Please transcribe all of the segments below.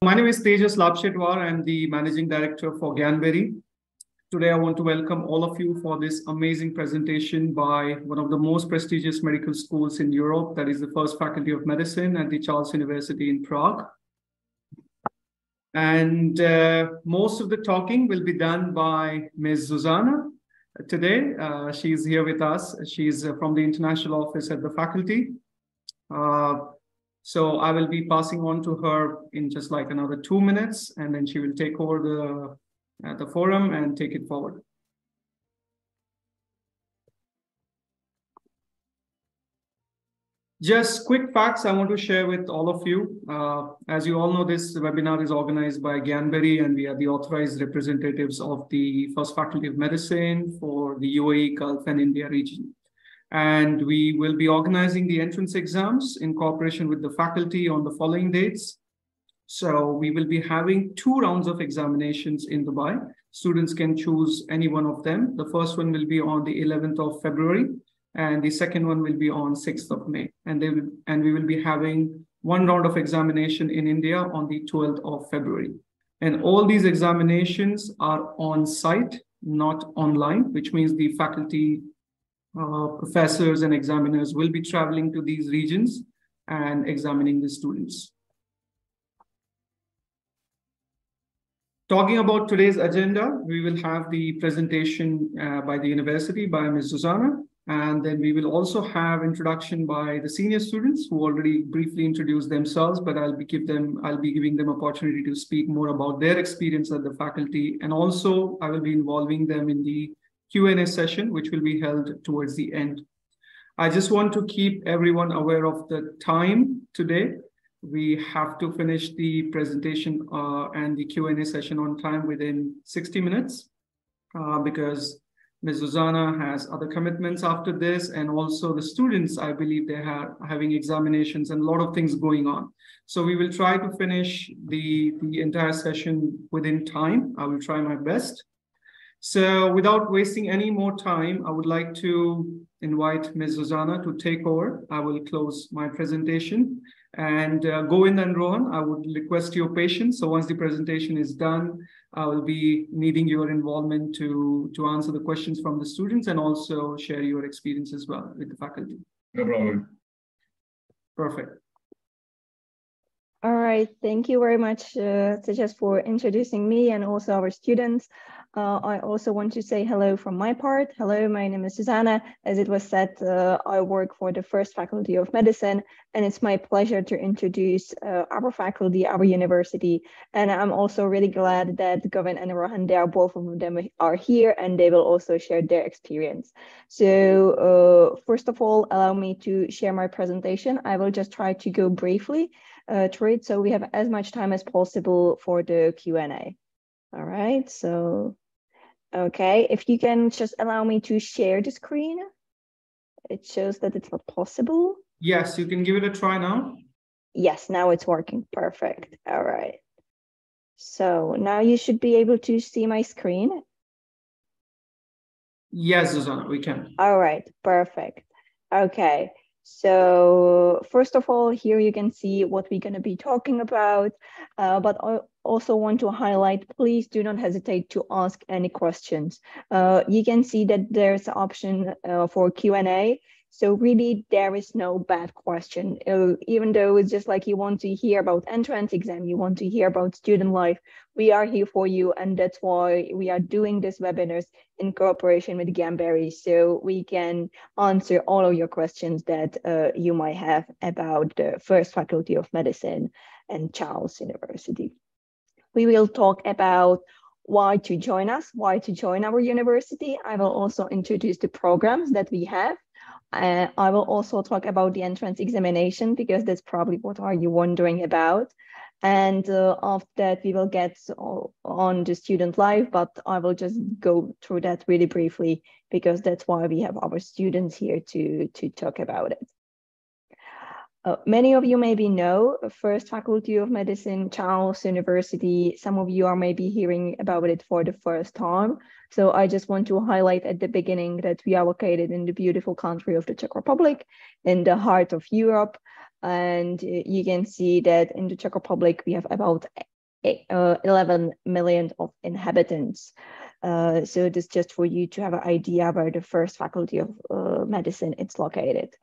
My name is Tejas Labshetwar. I'm the Managing Director for Gyanberry. Today, I want to welcome all of you for this amazing presentation by one of the most prestigious medical schools in Europe, that is the First Faculty of Medicine at the Charles University in Prague. And most of the talking will be done by Ms. Zuzana today. She's here with us. She's from the International Office at the faculty. So I will be passing on to her in just like another 2 minutes, and then she will take over the forum and take it forward. Just quick facts I want to share with all of you. As you all know, this webinar is organized by Gyanberry, and we are the authorized representatives of the First Faculty of Medicine for the UAE, Gulf, and India region. And we will be organizing the entrance exams in cooperation with the faculty on the following dates. So we will be having 2 rounds of examinations in Dubai. Students can choose any one of them. The first one will be on the 11th of February, and the second one will be on 6th of May. And we will be having 1 round of examination in India on the 12th of February. And all these examinations are on site, not online, which means the faculty, professors and examiners will be traveling to these regions and examining the students. Talking about today's agenda, we will have the presentation by the university by Ms. Zuzana, and then we will also have introduction by the senior students who already briefly introduced themselves, but I'll be giving them opportunity to speak more about their experience at the faculty, and also I will be involving them in the Q&A session, which will be held towards the end. I just want to keep everyone aware of the time today. We have to finish the presentation and the Q&A session on time within 60 minutes because Ms. Zuzana has other commitments after this, and also the students, I believe they are having examinations and a lot of things going on. So we will try to finish the entire session within time. I will try my best. So without wasting any more time, I would like to invite Ms. Zuzana to take over. I will close my presentation. And Govind and Rohan, I would request your patience. So once the presentation is done, I will be needing your involvement to answer the questions from the students and also share your experience as well with the faculty. No problem. Perfect. All right, thank you very much, Tejas, for introducing me and also our students. I also want to say hello from my part. Hello, my name is Susanna. As it was said, I work for the First Faculty of Medicine, and it's my pleasure to introduce our faculty, our university. And I'm also really glad that Govind and Rohan, both of them are here, and they will also share their experience. So first of all, allow me to share my presentation. I will just try to go briefly through it, so we have as much time as possible for the Q&A. All right, so, okay, if you can just allow me to share the screen. It shows that it's not possible. Yes, you can give it a try now. Yes, now it's working, perfect. All right. So now you should be able to see my screen. Yes, Zuzana, we can. All right, perfect. Okay. So first of all, here you can see what we're going to be talking about, but I also want to highlight, please do not hesitate to ask any questions. You can see that there's an option for Q&A. So really, there is no bad question. Even though it's just like you want to hear about entrance exam, you want to hear about student life, we are here for you. And that's why we are doing this webinars in cooperation with Gyanberry, so we can answer all of your questions that you might have about the First Faculty of Medicine and Charles University. We will talk about why to join us, why to join our university. I will also introduce the programs that we have. I will also talk about the entrance examination, because that's probably what are you wondering about. And after that, we will get on the student life, but I will just go through that really briefly, because that's why we have our students here to talk about it. Many of you maybe know First Faculty of Medicine, Charles University. Some of you are maybe hearing about it for the first time. So I just want to highlight at the beginning that we are located in the beautiful country of the Czech Republic, in the heart of Europe. And you can see that in the Czech Republic, we have about 11 million of inhabitants. So this is just for you to have an idea where the first faculty of medicine is located.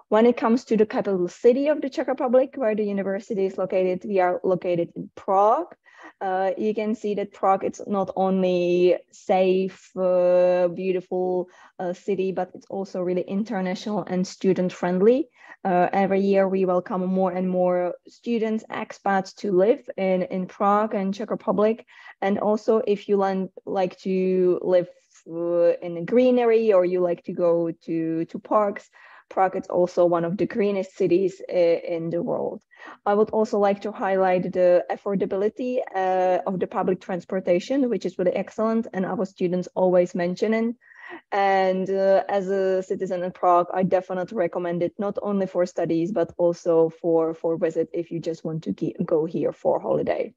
When it comes to the capital city of the Czech Republic, where the university is located, we are located in Prague. You can see that Prague, it's not only safe, beautiful city, but it's also really international and student friendly. Every year we welcome more and more students, expats to live in Prague and Czech Republic. And also if you like to live in the greenery or you like to go to parks, Prague is also one of the greenest cities in the world. I would also like to highlight the affordability of the public transportation, which is really excellent, and our students always mention it. And as a citizen in Prague, I definitely recommend it, not only for studies, but also for visit if you just want to go here for holiday.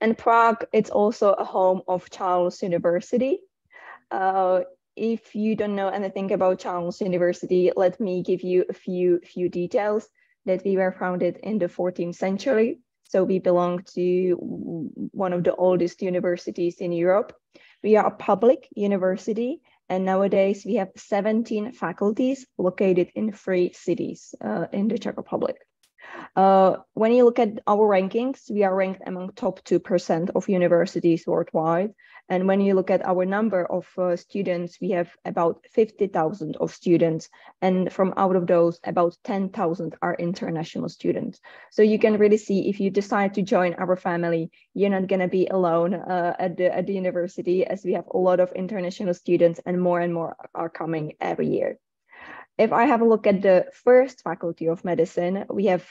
And Prague, it's also a home of Charles University. If you don't know anything about Charles University, let me give you a few details. That we were founded in the 14th century. So we belong to one of the oldest universities in Europe. We are a public university, and nowadays we have 17 faculties located in 3 cities in the Czech Republic. When you look at our rankings, we are ranked among top 2% of universities worldwide. And when you look at our number of students, we have about 50,000 of students. And from out of those, about 10,000 are international students. So you can really see if you decide to join our family, you're not going to be alone at the university, as we have a lot of international students and more are coming every year. If I have a look at the first faculty of medicine, we have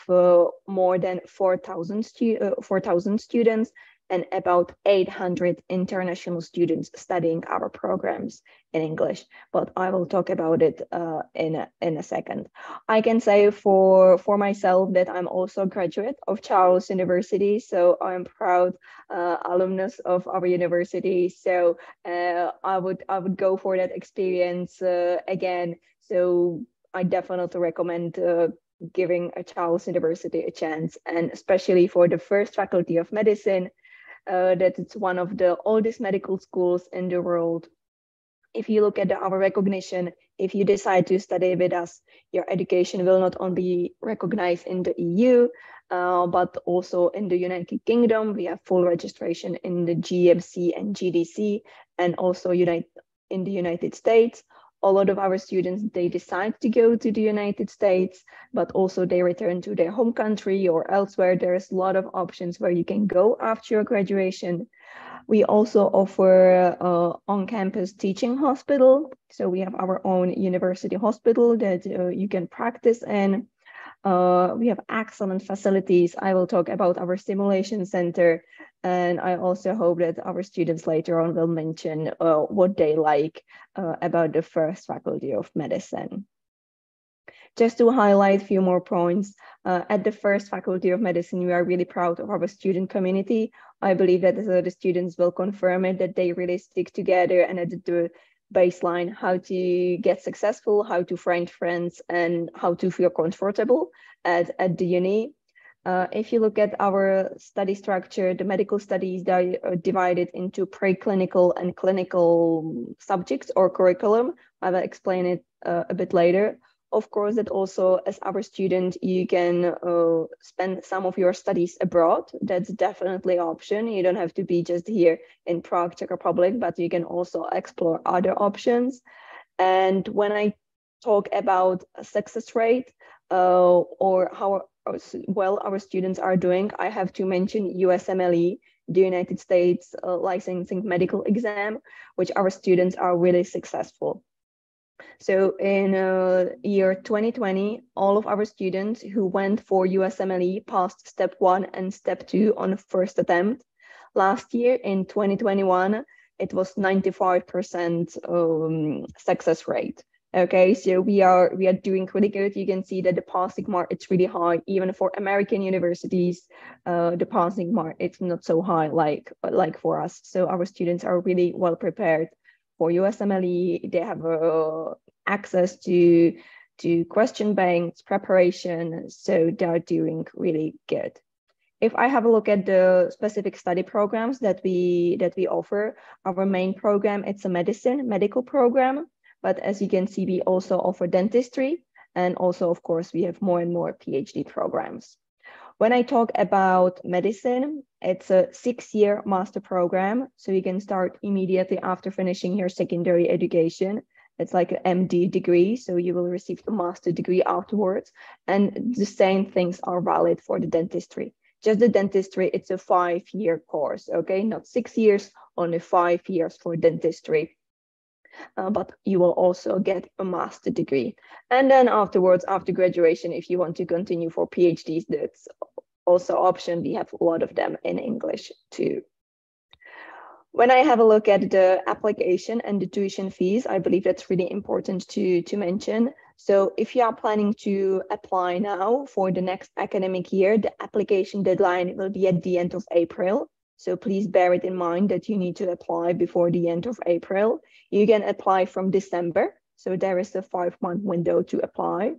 more than 4,000 students and about 800 international students studying our programs in English. But I will talk about it in a second. I can say for myself that I'm also a graduate of Charles University, so I'm proud alumnus of our university. So I would go for that experience again. So I definitely recommend giving a Charles University a chance, and especially for the first faculty of medicine, that it's one of the oldest medical schools in the world. If you look at our recognition, if you decide to study with us, your education will not only be recognized in the EU, but also in the United Kingdom. We have full registration in the GMC and GDC, and also in the United States. A lot of our students, they decide to go to the United States, but also they return to their home country or elsewhere. There's a lot of options where you can go after your graduation. We also offer on-campus teaching hospital. So we have our own university hospital that you can practice in. We have excellent facilities. I will talk about our simulation center. And I also hope that our students later on will mention what they like about the first faculty of medicine. Just to highlight a few more points, at the first faculty of medicine, we are really proud of our student community. I believe that the students will confirm it, that they really stick together and at the baseline, how to get successful, how to find friends, and how to feel comfortable at the uni. If you look at our study structure, the medical studies are divided into preclinical and clinical subjects or curriculum. I will explain it a bit later. Of course, that also as our student, you can spend some of your studies abroad. That's definitely an option. You don't have to be just here in Prague, Czech Republic, but you can also explore other options. And when I talk about a success rate or how well our students are doing, I have to mention USMLE, the United States licensing medical exam, which our students are really successful. So in year 2020, all of our students who went for USMLE passed step 1 and step 2 on the first attempt. Last year in 2021, it was 95% success rate. Okay, so we are doing really good. You can see that the passing mark, it's really high. Even for American universities, the passing mark, it's not so high like for us. So our students are really well prepared for USMLE. They have access to question banks, preparation. So they are doing really good. If I have a look at the specific study programs that we offer, our main program, it's a medical program. But as you can see, we also offer dentistry. And also, of course, we have more and more PhD programs. When I talk about medicine, it's a 6-year master program. So you can start immediately after finishing your secondary education. It's like an MD degree. So you will receive the master degree afterwards. And the same things are valid for the dentistry. Just the dentistry, it's a 5-year course, okay? Not 6 years, only 5 years for dentistry. But you will also get a master degree. And then afterwards, after graduation, if you want to continue for PhDs, that's also option. We have a lot of them in English too. When I have a look at the application and the tuition fees, I believe that's really important to mention. So if you are planning to apply now for the next academic year, the application deadline will be at the end of April. So please bear it in mind that you need to apply before the end of April. You can apply from December. So there is a 5-month window to apply.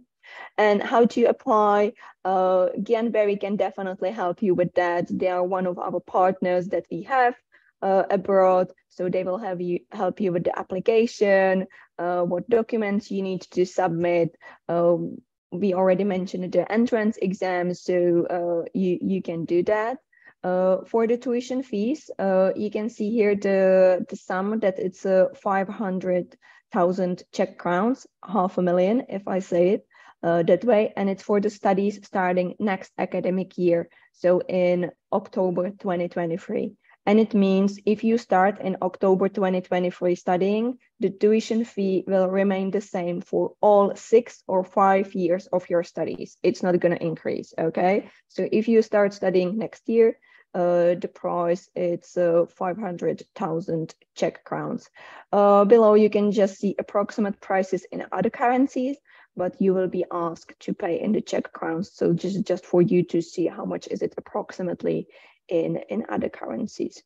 And how to apply, Gianberry can definitely help you with that. They are one of our partners that we have abroad. So they will help you with the application, what documents you need to submit. We already mentioned the entrance exam, so you can do that. For the tuition fees, you can see here the sum that it's 500,000 Czech crowns, 500,000 if I say it that way, and it's for the studies starting next academic year, so in October 2023. And it means if you start in October 2023 studying, the tuition fee will remain the same for all 6 or 5 years of your studies. It's not going to increase, okay? So if you start studying next year, the price it's 500,000 Czech crowns. Below you can just see approximate prices in other currencies, but you will be asked to pay in the Czech crowns. So just for you to see how much is it approximately in other currencies.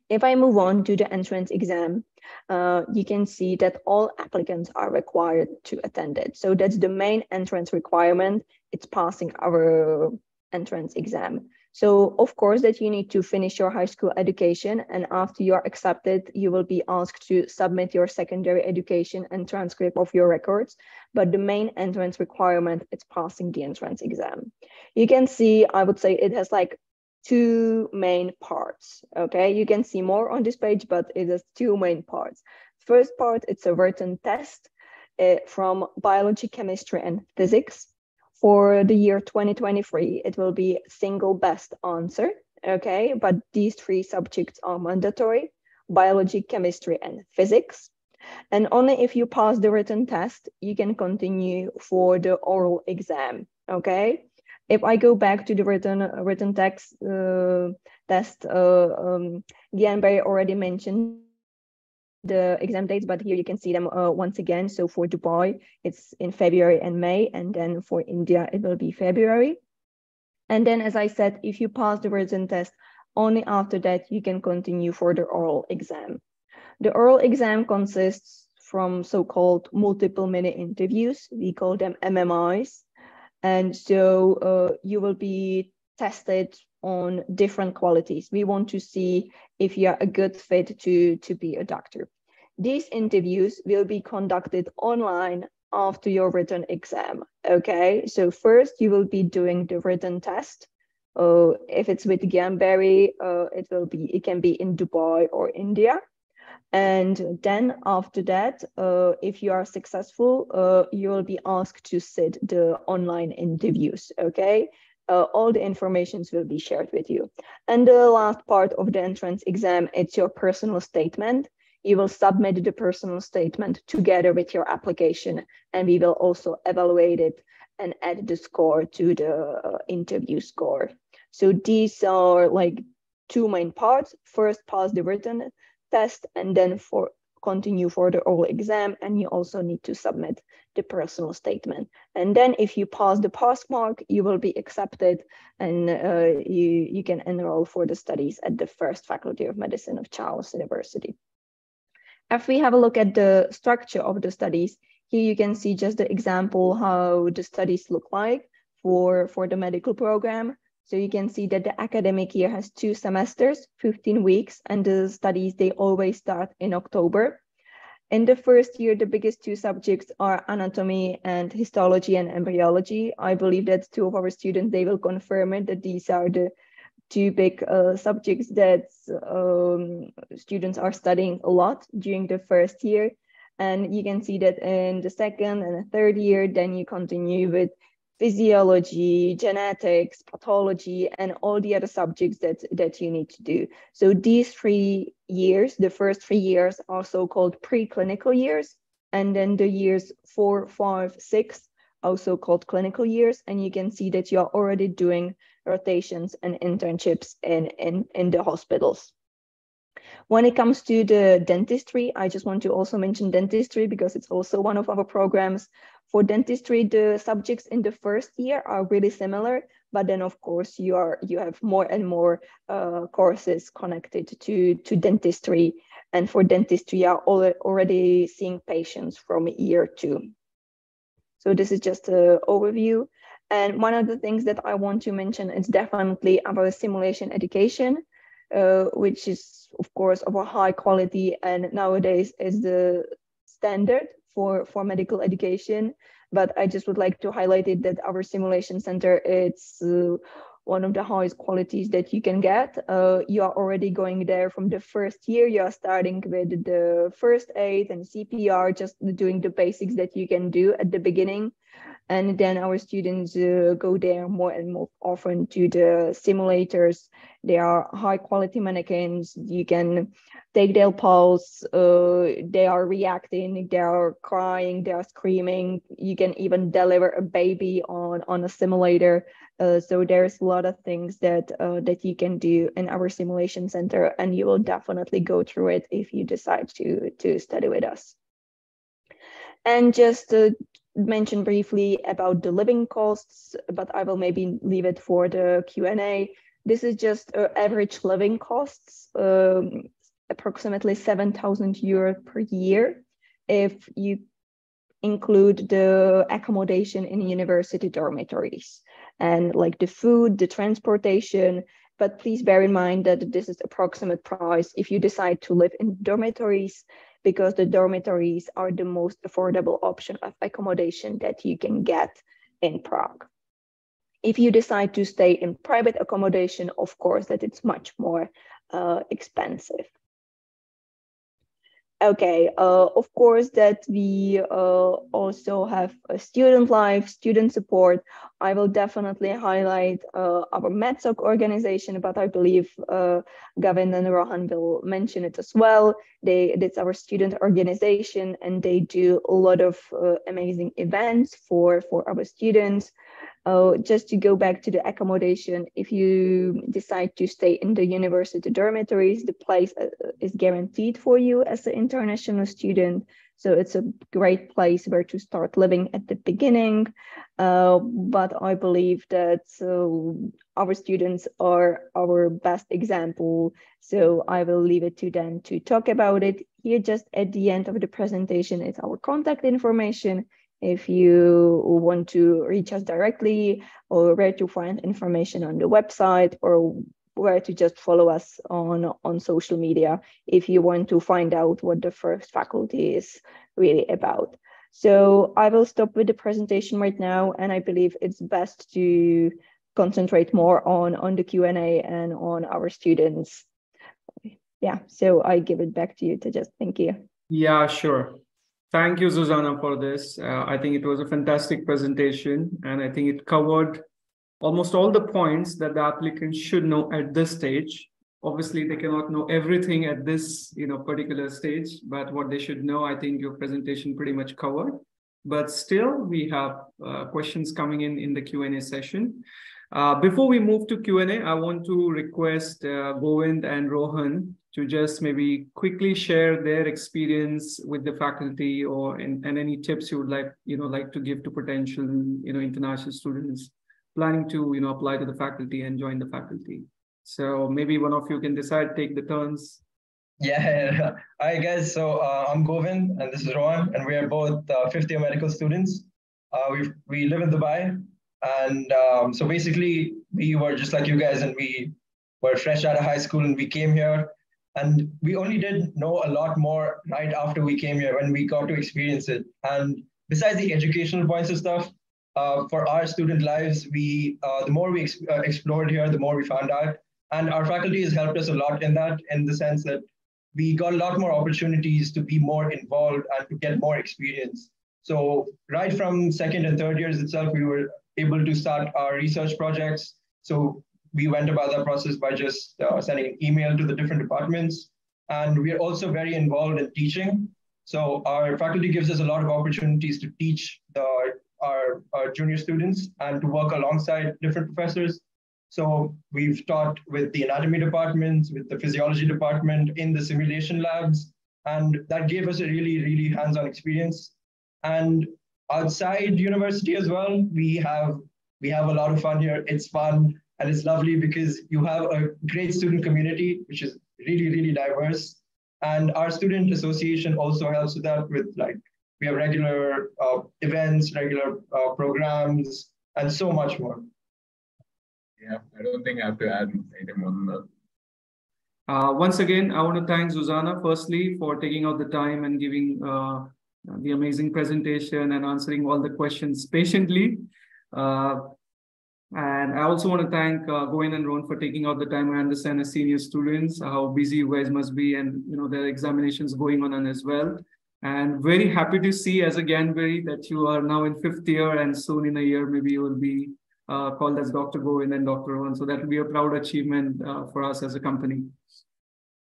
If I move on to the entrance exam, you can see that all applicants are required to attend it. So that's the main entrance requirement. It's passing our entrance exam. So of course that you need to finish your high school education, and after you are accepted, you will be asked to submit your secondary education and transcript of your records. But the main entrance requirement is passing the entrance exam. You can see, I would say it has like 2 main parts, okay? You can see more on this page, but it has 2 main parts. First part, it's a written test from biology, chemistry, and physics. For the year 2023, it will be single best answer, okay? But these 3 subjects are mandatory: biology, chemistry, and physics. And only if you pass the written test, you can continue for the oral exam, okay? If I go back to the written test, Gianberry already mentioned the exam dates, but here you can see them once again. So for Dubai, it's in February and May, and then for India, it will be February. And then, as I said, if you pass the written test, only after that you can continue for the oral exam. The oral exam consists from so-called multiple mini interviews. We call them MMIs. And so you will be tested on different qualities. We want to see if you are a good fit to be a doctor. These interviews will be conducted online after your written exam, okay? So first you will be doing the written test. If it's with Gianberry, it can be in Dubai or India. And then after that, if you are successful, you will be asked to sit the online interviews, okay? All the informations will be shared with you. And the last part of the entrance exam, it's your personal statement. You will submit the personal statement together with your application, and we will also evaluate it and add the score to the interview score. So these are like 2 main parts. First, pass the written test, and then continue for the oral exam, and you also need to submit the personal statement. And then if you pass the pass mark, you will be accepted, and you can enroll for the studies at the First Faculty of Medicine of Charles University. If we have a look at the structure of the studies, here you can see just the example how the studies look like for the medical program. So you can see that the academic year has 2 semesters, 15 weeks, and the studies, they always start in October. In the first year, the biggest 2 subjects are anatomy and histology and embryology. I believe that 2 of our students, they will confirm it, that these are the 2 big subjects that students are studying a lot during the first year. And you can see that in the second and the third year, then you continue with physiology, genetics, pathology, and all the other subjects that you need to do. So these 3 years, the first 3 years are so-called preclinical years, and then the years 4, 5, 6, also called clinical years. And you can see that you're already doing rotations and internships in the hospitals. When it comes to the dentistry, I just want to also mention dentistry because it's also one of our programs. For dentistry, the subjects in the first year are really similar, but then of course you have more and more courses connected to dentistry. And for dentistry, you are already seeing patients from year 2. So this is just an overview. And one of the things that I want to mention is definitely our simulation education, which is of course of a high quality and nowadays is the standard for medical education. But I just would like to highlight it that our simulation center, it's one of the highest qualities that you can get. You are already going there from the first year. You are starting with the first aid and CPR, just doing the basics that you can do at the beginning. And then our students go there more and more often to the simulators. They are high quality mannequins. You can take their pulse. They are reacting, they are crying, they are screaming. You can even deliver a baby on a simulator. So there's a lot of things that you can do in our simulation center, and you will definitely go through it if you decide to study with us. And just to mention briefly about the living costs, but I will maybe leave it for the Q&A. This is just average living costs, approximately 7,000 euros per year if you include the accommodation in university dormitories and like the food, the transportation. But please bear in mind that this is approximate price if you decide to live in dormitories, because the dormitories are the most affordable option of accommodation that you can get in Prague. If you decide to stay in private accommodation, of course, that it's much more expensive. Okay, of course that we also have a student life, student support. I will definitely highlight our MedSoc organization, but I believe Gavin and Rohan will mention it as well. It's our student organization, and they do a lot of amazing events for our students. Just to go back to the accommodation, if you decide to stay in the university dormitories, the place is guaranteed for you as an international student. So it's a great place where to start living at the beginning. But I believe that our students are our best example. So I will leave it to them to talk about it. Here, just at the end of the presentation, is our contact information. If you want to reach us directly, or where to find information on the website, or where to just follow us on social media if you want to find out what the first faculty is really about. So I will stop with the presentation right now, and I believe it's best to concentrate more on the Q&A and on our students. Yeah, so I give it back to you, Tejas. Thank you. Yeah, sure. Thank you, Susanna, for this. I think it was a fantastic presentation, and I think it covered almost all the points that the applicants should know at this stage. Obviously, they cannot know everything at this particular stage, but what they should know, I think your presentation pretty much covered. But still, we have questions coming in the Q&A session. Before we move to Q&A, I want to request Govind and Rohan to just maybe quickly share their experience with the faculty, and any tips you would like to give to potential international students planning to apply to the faculty and join the faculty. So maybe one of you can decide, take the turns. Yeah, hi guys. So I'm Govind and this is Rohan, and we are both fifth-year medical students. We live in Dubai. And so basically, we were just like you guys, and we were fresh out of high school, and we came here. And we only did know a lot more right after we came here when we got to experience it. And besides the educational points and stuff, for our student lives, the more we explored here, the more we found out. And our faculty has helped us a lot in that, in the sense that we got a lot more opportunities to be more involved and to get more experience. So right from second and third years itself, we were able to start our research projects. So we went about that process by just sending an email to the different departments. And we are also very involved in teaching. So our faculty gives us a lot of opportunities to teach our junior students and to work alongside different professors. So we've taught with the anatomy department, with the physiology department, in the simulation labs, and that gave us a really, really hands-on experience. And outside university as well, we have a lot of fun here. It's fun and it's lovely because you have a great student community, which is really, really diverse. And our student association also helps with that, with we have regular events, regular programs, and so much more. Yeah, I don't think I have to add anything more than that. Once again, I want to thank Zuzana, firstly, for taking out the time and giving the amazing presentation and answering all the questions patiently. And I also want to thank Govind and Ron for taking out the time. I understand as senior students how busy you guys must be, and there are examinations going on as well. And very happy to see as a Ganbury that you are now in 5th year, and soon in a year maybe you will be called as Dr. Govind and Dr. Ron. So that will be a proud achievement for us as a company.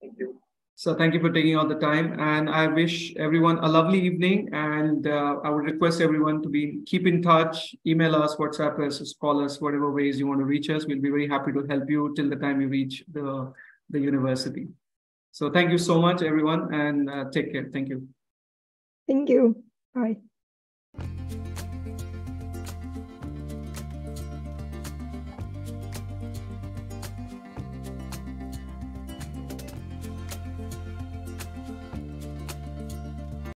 Thank you. So thank you for taking out the time, and I wish everyone a lovely evening. And I would request everyone to keep in touch, email us, WhatsApp us, call us, whatever ways you want to reach us. We'll be very happy to help you till the time you reach the university. So thank you so much, everyone, and take care. Thank you. Thank you. Bye.